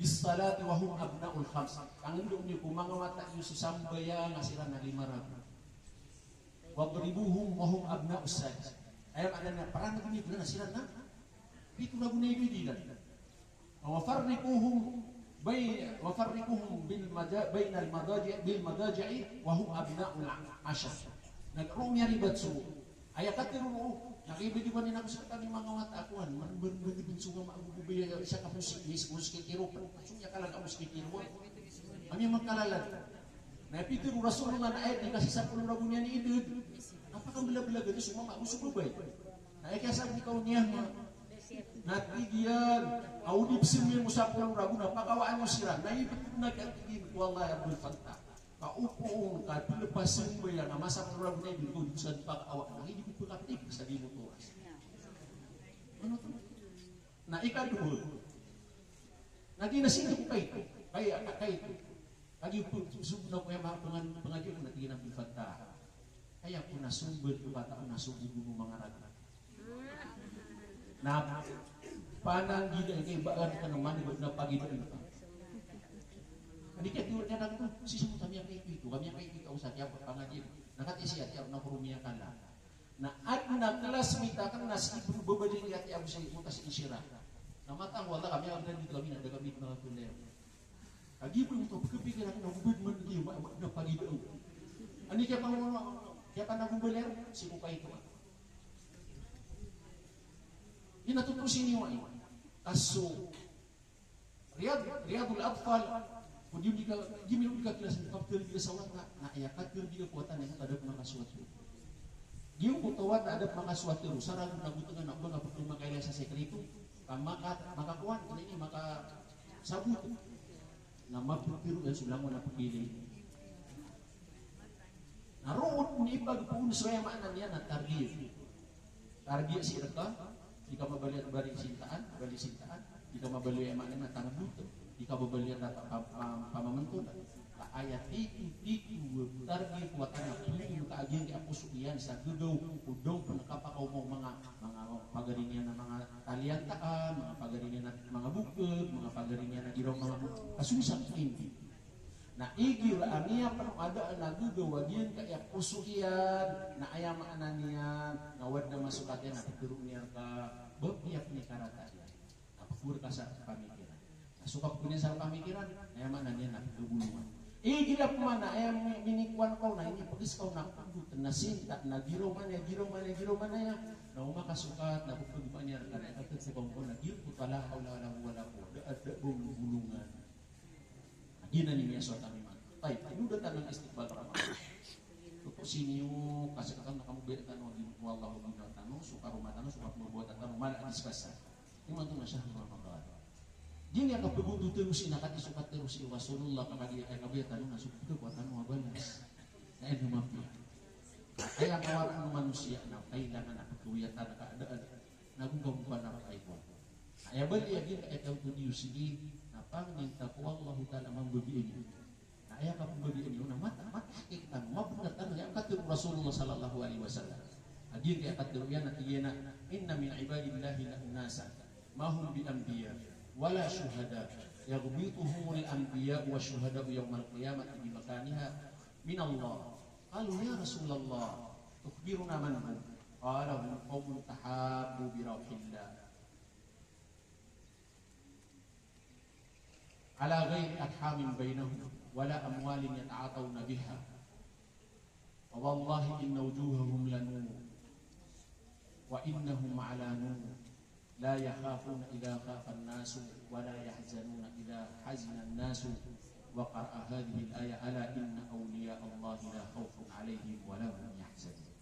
bisalati wa hum abnaul khams. Kangindong niyo kung mga mata niyo susambaya ngasiran na 500. Wadribuhum wa hum abnaus sadis. Ayam ada na parang niyo na sila na. Itu lagu na ibidilan. Wa farriquhum bainal madaji' wa hum abnaul ashar. Nagrumya ribat su. Ayakat tiru nakibig ko nina ko sa kami mga mata akuan man ben sunga magububay isa ka musik kiro sunya kala ka musik kiro kami magkalalan na pitiru rasulullah na ayat kasi sa puno lagu niya ni idud apa kang bela-bela gitu semua mak usububay na ay kasa ni kau niya natigian audib simil musapul ragu na pakawaan mo sira na ibig nagagigin wallahi abdul fattah kaupuong ka pilepasin mo yan na masa pura na ibig sa pag-awak na hindi ko kapit sa di mo tuwas ano to? Na ikaduhol naginasing ko kaya lagi po subno ko yung mga pangagyo na tingin ang pilfata kaya po nasumbod ko bata ko nasumbod mo mga raga na panang gida kay baan ka naman na pagida ito. Hindi kaya tulad niya lang ito, sisimu kami ang kaibigo, kami ang kaibigo sa tiyak pangajin. Nakatisi at tiyak na kurumiya ka lang. Na at na klasmita kan nasi ibu babadin at tiyak sa ibu tas isira. Na matang wala kami ang dito kami na dagamit mga kunder. Agi po ito, pagkapigilan na hubid man kayo, na pagida. Ano kaya pa nagubuler, si Kukay ito. Yun natutusin niyo ay. Kaso, Riyadul Atfal, kung di ka kelas kapter di sa wala na ayakat di ka kuatan na ada mga suatu. Di ko tawat ada mga suatu sarang nagutangan na mga pagtuma kay sa sekreto makakuan ini maka sabut na mapupiro yan sulang mo na pagpili. Naroon ni pagpuun sa yaman niya na target. Target si Irka, di ka mabalian bali sintaan, di ka mabalian yaman na tangbut. Di ka babalian na pamamantun ayat tiku targi kuatan na piling kaagyan di apuso iyan sa gugaw udong panakapakaw mo mga pagaringan na mga taliantaan mga pagaringan na mga bukod mga pagaringan na giraw mga kasusan hindi na igil aniya panong ada na gugaw wagyan kaya puso iyan na ayamaan niyan na wad na masukat yan na pagdurong niya ka babiyak ni karata yan napapur ka sa pamikiran suka punya sa pamikiran ay mana niya nakagulungan gila po man ay minikuan ko na ini pagis ko na nasinta na giro man ya na umakasukat na bukod pa niya kana atat sa bangko na giro ko tala wala po ada gulungan gina ni niya sa kami man tay inuda tanang istiqbal para tupo sinyo kasi kan nakamubi tanong wallahu bina tanong suka rumah tanong suka membuat tanong mal adiskasa iman to na siya mga Jin yang kebebutu terus inakat isukat terus i Rasulullah kapagi ay kabiya tanong na suka ko tanong abalas. Ay dumapi. Ay ang kawaran ng manusia na kailangan na pagkuyatan na kaadaan. Nagugam pa na kay ko. Ay abali agin kay taw to diyo sige na panginta ko Allah taala mambabiin. Na ay ka pambabiin yo na mata kita mabudatan ya katul Rasulullah sallallahu alaihi wasallam. Agin kay katul yan at iyana inna min ibadillahi la unasa ma hum bi anbiya wala syuhada yaghbituhumul anbiya wa syuhada yaumil qiyamati bi makaniha min Allah. Qalu ya Rasulullah tukhbiruna man hum qala hum qaumun tahabbu bi rawhillah ala ghairi arhamin bainahum wala amwalin yata'atawna biha wa wallahi inna wujuhahum lanur wa innahum ala nur لا يخافون إذا خاف الناس ولا يحزنون إذا حزن الناس وقرأ هذه الآية ألا إن أولياء الله لا خوف عليهم ولا هم يحزنون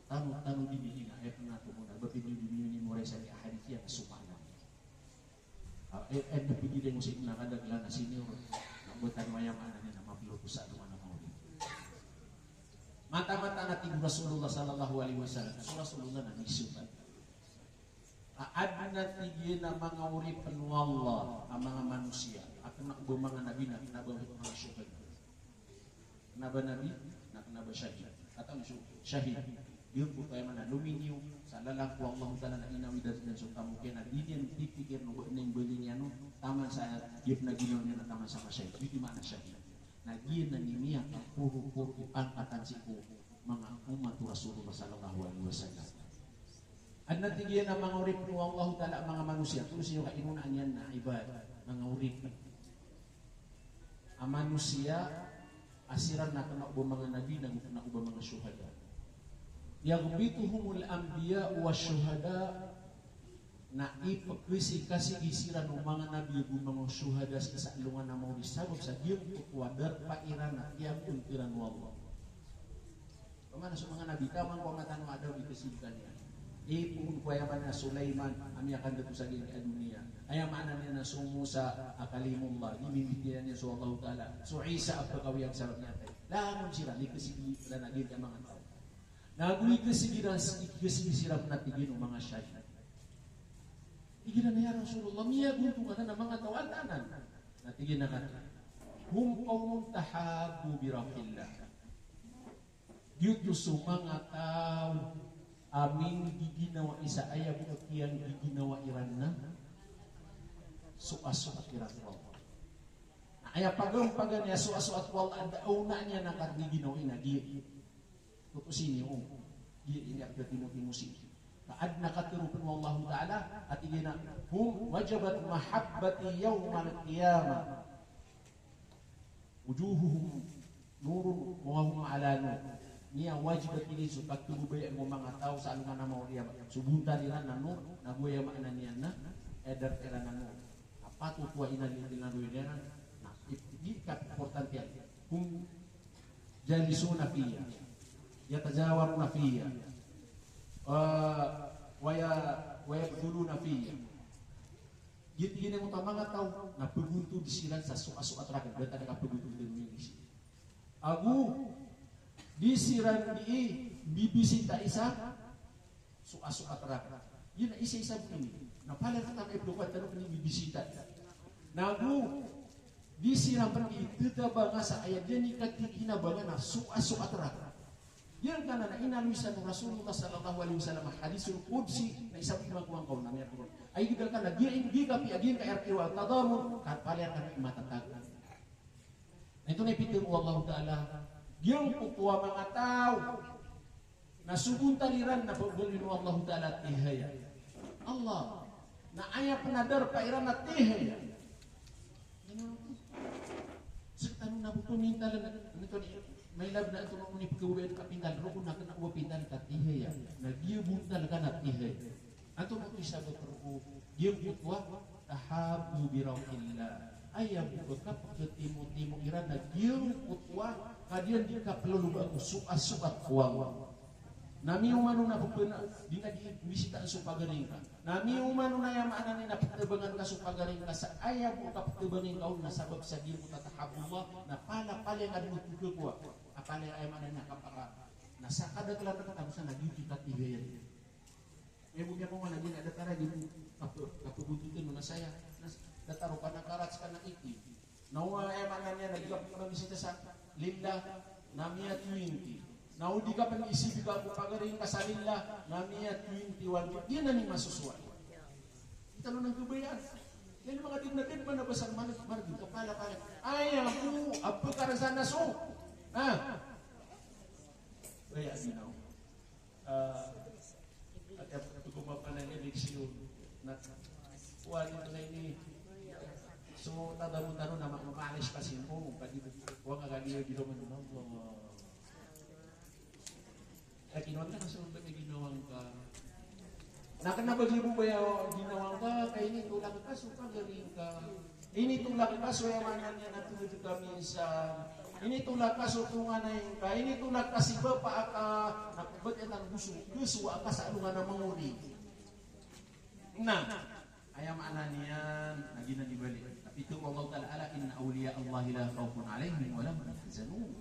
tanu di bini na ayat na tumuna bapin di bini mo resa di ahadithia kesumana ayat bapin di musik na kadagla na senior na butan mayam ananya na mapilutusa naman ang mga mata-mata natin Rasulullah sallallahu alaihi wasallam Rasulullah na nisubat adna tigil na mga uripan wallah ang mga manusia at nakbo mga nabi na kinabawit mga syuhad kinaba nabi na kinaba syahid at ang syahid yun po tayo man aluminium sa lalako Allah ta'ala na inawidat dan suka mungkin na din yan tipikir no ba na yung bali niya no taman saya dia naginon na taman sama syahid di mana syahid nagin nanimiya ang puro ipangkatan siku mga umat Rasulullah sallallahu alaihi wasallam at natigyan ang mga urip ng Allah ta'ala mga manusia tulos yung kainunaan yan na ibad mga urip ang manusia asiran na kanakbo mga nabi nagkanakbo mga syuhada yagbituhumul anbiya wa syuhada na ipagkisi kasi gisiran ng mga nabi ng mga syuhada sa isalungan na mga disabog sa diyong wadar pairan na iyang untiran wallah. Pamana sa mga nabi kamang pamatanong adaw ikasilkan niya. Ipun kuyaman na Sulaiman amiyakan dito sa gini dunia. Ayamaan niya na sumo sa akalimullah. Imimitiyan niya sa Allah Ta'ala. So Isa ang pagkawiyang sarap niya tayo. Lahamon sila, ikasigiran na gini ang mga tao. Naguwi ikasigiran natigin ng mga syahid. Iginan niya Rasulullah, miya guntungan ng mga tawanan. Natigin na kata. Hum qawmun tahabu birahillah. Dito sa mga tao, aming giginawa isa ayab o kiyang giginawa iran na, suas-suat iran wala. Ay pagong niya, suas-suat wala, dauna niya nakagiginawa ina, tutusin niyo, ini ang timu-timusin. Kaad nakatirupan mo Allah Ta'ala at igina hum wajabat mahabbati yawmal qiyamah wujuhuhum nurun wa hum ala nur niya wajibat ini so pagtubay ang mga tao sa alungan na mauriya subunta nila na nur naguya maana niya na edar kera na nur apatutua inalil na duwira na ikat importante hum jalisuna fiya yatajawaruna fiya waya dulu nafiya. Gini mo mga tao na pagunto di sila sa suka-suka trakan berarti ada pagunto di Indonesia. Agu di siran di bibisita isa suka-suka trakan. Yun na isa-isa begini. Na pala kata kay blokat tanong ni bibisita. Nagu di siran pergi tetaba nga sa ayat dia nikat kinabangan na suka-suka trakan. Yan kana na inaluisan ng Rasulullah sallallahu alaihi wasallam hadisul qudsi na isang imagkuang kaw namin ako. Ay gidal kana gi kapi agin ka erkiwa tadamun kat paler kana matatag. Ito na ipitin mo Allah Ta'ala yung kukuha mga tao na subun taliran na pagbulin mo Allah Ta'ala at ihaya. Allah na ayap nadar pairan at ihaya. Sa tanong na buto minta lang ito may lab na ito mo ni pagkawain kapintal ro kung nakana uwa pintal kat ihaya nagyubun talaga nat ihaya ato mo isagot ro giyong utwa tahabu birawillah ayam ka pagtimo-timo ira na giyong utwa kadiyan di ka peluluba suas-suat kuwang nami umano na pagpuna di na bisita ang supagaring ka nami umano na yamaan na napagtabangan ka supagaring ka sa ayam mo kapagtabangan ka na sabab sa giyong tatahabullah na pala nga dito kuwa apalay ay mana na kapaka nasa kada kelar kata bisa nagiti katigayan bugya mo man gina datara di kapubututin mga saya dataro pa nakarat ka na iki nawa ay mana niya nagigap ka bisita sa lillah namiya 20 naudi ka pang isip ka kung pagaring ka sa lillah namiya 21 yan na ni masusuwa ito nang kubayan yan mga din man nabasan man dito pala ay ako apo karasan na so kaya ginaw at pagkumapan ng eleksyon na kuwali na ini so tadamo-tano na makalis pa simpo kung huwag agad yung man kaya kinuha ka kasunod may ginawang ka nakanabagli mo ba yung ginawang ka kaya ini tulak ka suka galing ka ini tulak ka so yung manan niya natulog kami sa ini tulak ka sutungan na yung ka, ini tulak ka si Bapa ka, nakubat yan ang gusto ka sa alungan ng manguri. Na, ayam anan yan, naginan ibalik. Tapi itu Allah Ta'ala, inna awliya Allah la khawfun alaihim wa lahum yahzanun.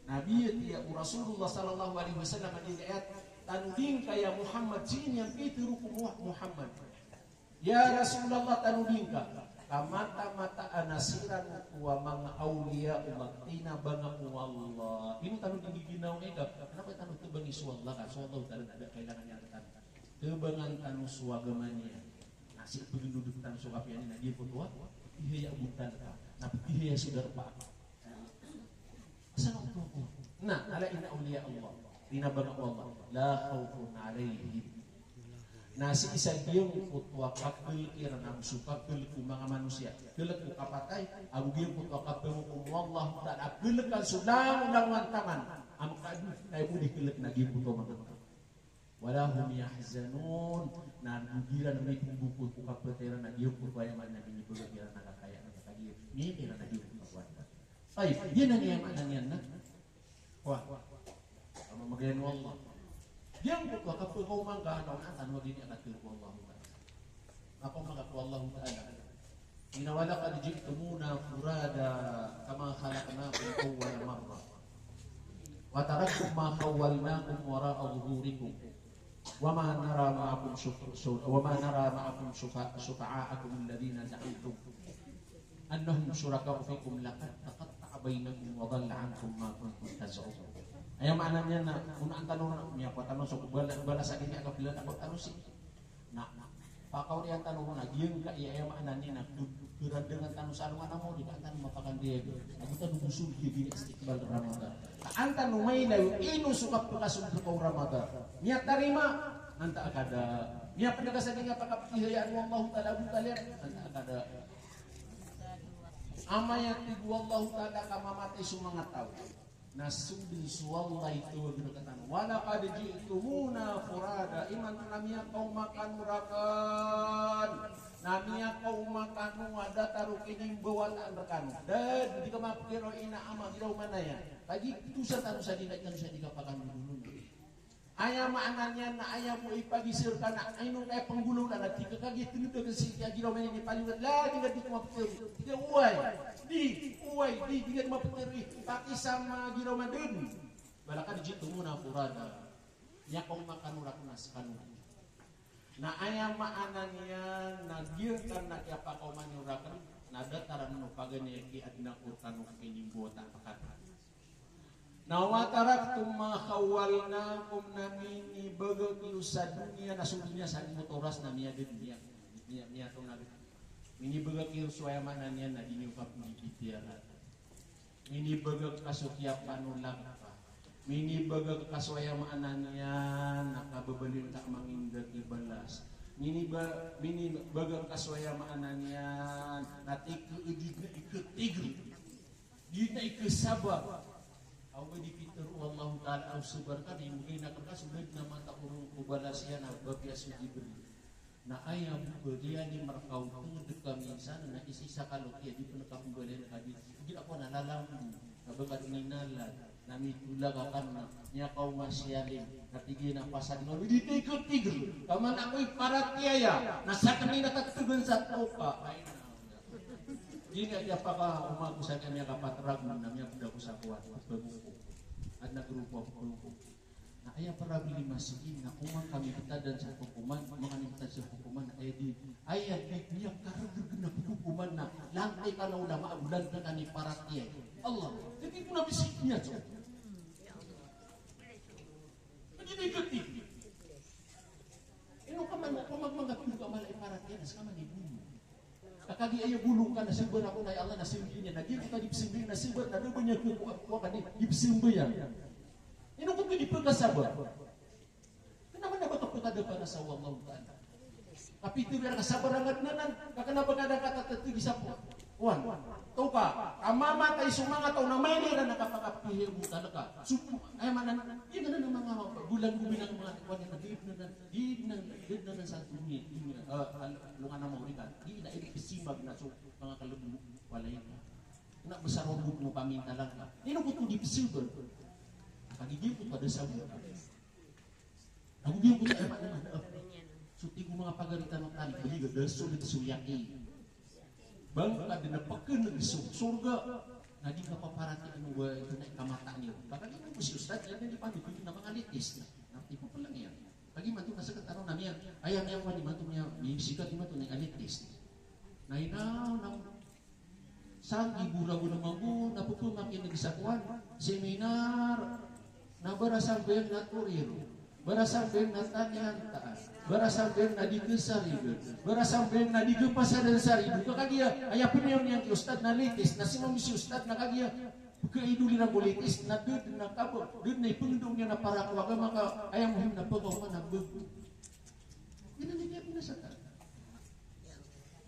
Nabi ya Rasulullah sallallahu alaihi wasallam di ayat tanudin kaya Muhammad sin yang piturukum Muhammad. Ya Rasulullah tanudin ka. Kamata-mata anasiran wa mga awliya umaktina banga mo Allah. Ini tanong giginaw ega. Kenapa tanong tebang isu Allah ka? So Allah Ta'ala ada kailangan niya katan. Tebangan tanong suwagaman niya. Nasi pagduduk tanong sukapian na di putwa. ihya bukan na ihya saudara pa asal Allah. Nah ala inna awliya Allah dina bang Allah la khaufun alaihim. Nah si isa giyong kutwa kapil iranang supapil ku mga manusia gelek ku kapatay ang giyong kutwa kapil ku Allah ta'ala gelek kan sudang ulangan taman am kadu ay budi gelek na giyong kutwa mga wala hum yahzanun na dugiran may buku ku kapil tera na giyong kutwa yang mana bini begiran na kaya na kagiyong ni ira na giyong kutwa ay yan ang yaman yan na wah ama magayon Allah yang kutwa kapil kau mangga naunatan mo din akat ko Allah ta'ala ako mga ko Allah ta'ala inawala qad ji'tumuna furada kama khalaqnakum awwala marra wa taraktum ma khawwalnakum wara'a dhuhurikum wa ma nara ma'akum syufa'akum alladhina za'amtum annahum syuraka'u fikum laqad taqatta'a bainakum wa dhalla 'ankum ma kuntum taz'umun. Ayaw maananya na unang tanong niya po tanong so bala sa kanya kapilan ako tanong si na pakaw niya tanong na diyan ka iya maananya na durang dengan tanong sa anong mo di ka tanong mapakan dia ako tanong usul di istiqbal Ramadan ka tanong may layo ino sukap pagkasun ko Ramadan niya tarima anta akada niya padaga sa kanya pakapihayaan mo Allah taala butalir anta akada amaya tigu Allah taala kamamatay sumangat tao nasubin suwalla itu berkatan wala qad ji'tumuna furada iman namia kau makan murakan namia kau makan ada tarukinim bawalan rekan dan jika mapkiro ina ama giraw manaya lagi itu satu sadina kan saya dikapakan dulu ayah maananya na ayah mo ipagisir ka na ay nung kaya panggulong na natika kagit tinito kasi kaya giraw manaya ni paliwat lagi nga di ko mapkiro di ka mapkiro pati sama giraw manun balaka di jito muna furada niya kong makanurak nas kanun na ayah maananya na gir ka na kaya pa kau manurakan na dataran no pagani ki adna utang kinimbuota pakatan nawataraktum ma khawalnakum namini bagag sa dunia na sudunya sa motoras na niya din niya to na mini bagag suaya mana niya na iniukap ni pitiara mini bagag kasukya panulang pa mini bagag kasuaya mana niya nakababalin ka mangindag ibalas mini bagag kasuaya mana niya natik tigri di na ikasaba Aku dipikir Allah Ta'ala subarkan yang mungkin nak sudah nama tak urung kubalasian ababia sujibri. Na ayam dia ni merkau tu dekat insan na isisa kalau dia di penekap boleh nak habis. Jadi aku nak lalam kabagat minalan nami tulag akan nya kau masyalim katigi na pasad no di tikut tigr. Kaman aku parat tiaya na sa kanina katugan sa topa. Ini aja apakah umat usaha kami kapat ragu namanya budak usaha kuat berbuku ada grupo nah ayah para beli masihin na umat kami kita dan sa hukuman mengenai kita sa hukuman ayah dia karena bergenap hukuman na lantai kalau ulama bulan ka kani parat dia Allah jadi pun bisiknya coba jadi ketik ini kaman mengatur kamalai parat dia sama dibunuh kagi ayo bulungkan nasibur ako na Allah nasimbinya na kita dipsimbing nasibur na banyak ko kan dipsimbiyan ino ko dipagkasabar kenapa na batok ko kada para sa Allah taala tapi itu biar kasabar angat nanan kenapa kada kata tetu gisapo wan tau ka amama tay sumanga tau na may na nakapakapihi mo talaga supo ay manan di na mga bulan gubinang mga kwan na di na sa dunia lungan na maurikan di na ipisimag na so mga kalubog walay na besar robot mo paminta lang ka ino ko to dipisimag kagigil ko pada sa buka nagugil ko ay manan suti ko mga pagalitan ng tali baliga dahil sulit suyaki bang kada napaken di surga na di kapaparati ano ba ito na ikamata niyo baka di mo si ustad yan di pa dito na mangalitis na tipo pa lang yan pagi man to nasakat ano namiya ayam yang wani man to niya sikat man to na alitis na inaw na sang ibura-gura magu napupumakin na gisakuan seminar na barasang bayang naturiro barasampeun na tanihantaan, barasampeun na di kesaribeun, barasampeun na di kepasadan saribu, kakagia, aya penion yang ustad na litis, na simam si ustad na kagia, keiduli na politis, na dud na kabur, dud na ipundungnya na para keluarga, maka ayam muhim na pagaw na bebu. Yan ang niya pinasatan.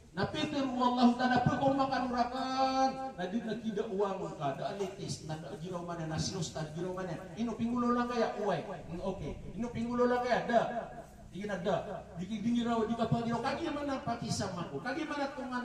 Na Peter wallahu ta'ala pagaw makanurakan, na dud na kida uang ka, da litis, na giraw mana, na si ustad giraw mana, ino pingulo lang kaya, uway, okay, ino pingulo lang kaya, da, di na da, di raw, di kapag giraw, kagi mana pakisama ko, kagi mana tungan